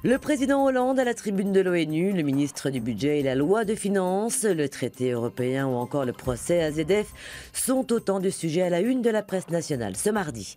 Le président Hollande à la tribune de l'ONU, le ministre du Budget et la loi de finances, le traité européen ou encore le procès AZF sont autant de sujets à la une de la presse nationale ce mardi.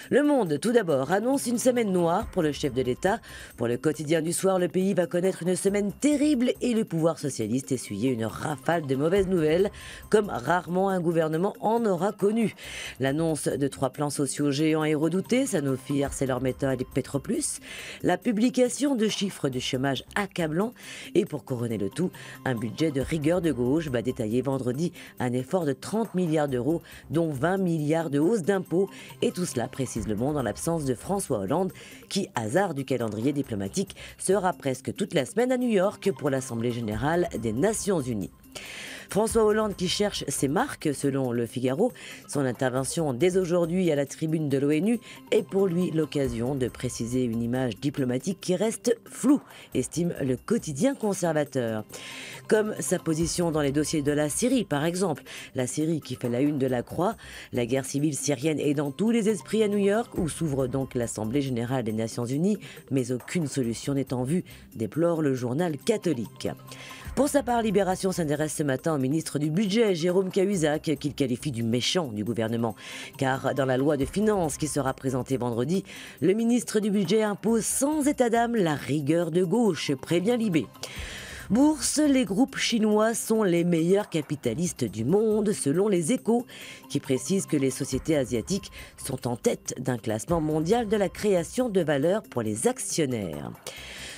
Le Monde, tout d'abord, annonce une semaine noire pour le chef de l'État. Pour le quotidien du soir, le pays va connaître une semaine terrible et le pouvoir socialiste essuyer une rafale de mauvaises nouvelles, comme rarement un gouvernement en aura connu. L'annonce de 3 plans sociaux géants et redoutés, Sanofi, ArcelorMittal et Petroplus, la publication de chiffres de chômage accablants et pour couronner le tout, un budget de rigueur de gauche va détailler vendredi un effort de 30 milliards d'euros, dont 20 milliards de hausse d'impôts et tout cela, précise Le Monde, en l'absence de François Hollande qui, hasard du calendrier diplomatique, sera presque toute la semaine à New York pour l'Assemblée générale des Nations Unies. François Hollande qui cherche ses marques, selon Le Figaro. Son intervention dès aujourd'hui à la tribune de l'ONU est pour lui l'occasion de préciser une image diplomatique qui reste floue, estime le quotidien conservateur. Comme sa position dans les dossiers de la Syrie, par exemple. La Syrie qui fait la une de la Croix. La guerre civile syrienne est dans tous les esprits à New York, où s'ouvre donc l'Assemblée générale des Nations Unies, mais aucune solution n'est en vue, déplore le journal catholique. Pour sa part, Libération s'intéresse ce matin au ministre du Budget, Jérôme Cahuzac, qu'il qualifie du méchant du gouvernement. Car dans la loi de finances qui sera présentée vendredi, le ministre du Budget impose sans état d'âme la rigueur de gauche, prévient Libé. Bourse, les groupes chinois sont les meilleurs capitalistes du monde, selon les Échos, qui précisent que les sociétés asiatiques sont en tête d'un classement mondial de la création de valeur pour les actionnaires.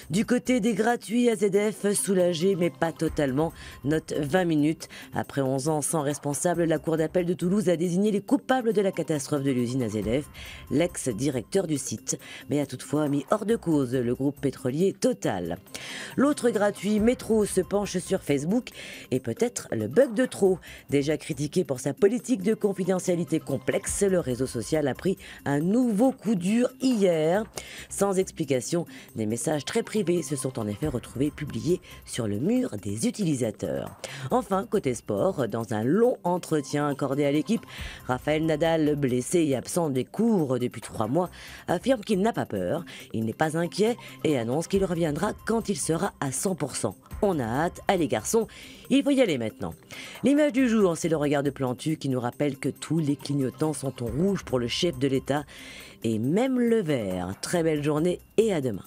Du côté des gratuits, AZF soulagé mais pas totalement, note 20 minutes. Après 11 ans sans responsable, la Cour d'appel de Toulouse a désigné les coupables de la catastrophe de l'usine AZF, l'ex-directeur du site, mais a toutefois mis hors de cause le groupe pétrolier Total. L'autre gratuit, Métro, se penche sur Facebook et peut-être le bug de trop. Déjà critiqué pour sa politique de confidentialité complexe, le réseau social a pris un nouveau coup dur hier. Sans explication, des messages très privés se sont en effet retrouvés publiés sur le mur des utilisateurs. Enfin, côté sport, dans un long entretien accordé à l'équipe, Rafael Nadal, blessé et absent des cours depuis 3 mois, affirme qu'il n'a pas peur, il n'est pas inquiet et annonce qu'il reviendra quand il sera à 100%. On a hâte, allez garçons, il faut y aller maintenant. L'image du jour, c'est le regard de Plantu qui nous rappelle que tous les clignotants sont en rouge pour le chef de l'État et même le vert. Très belle journée et à demain.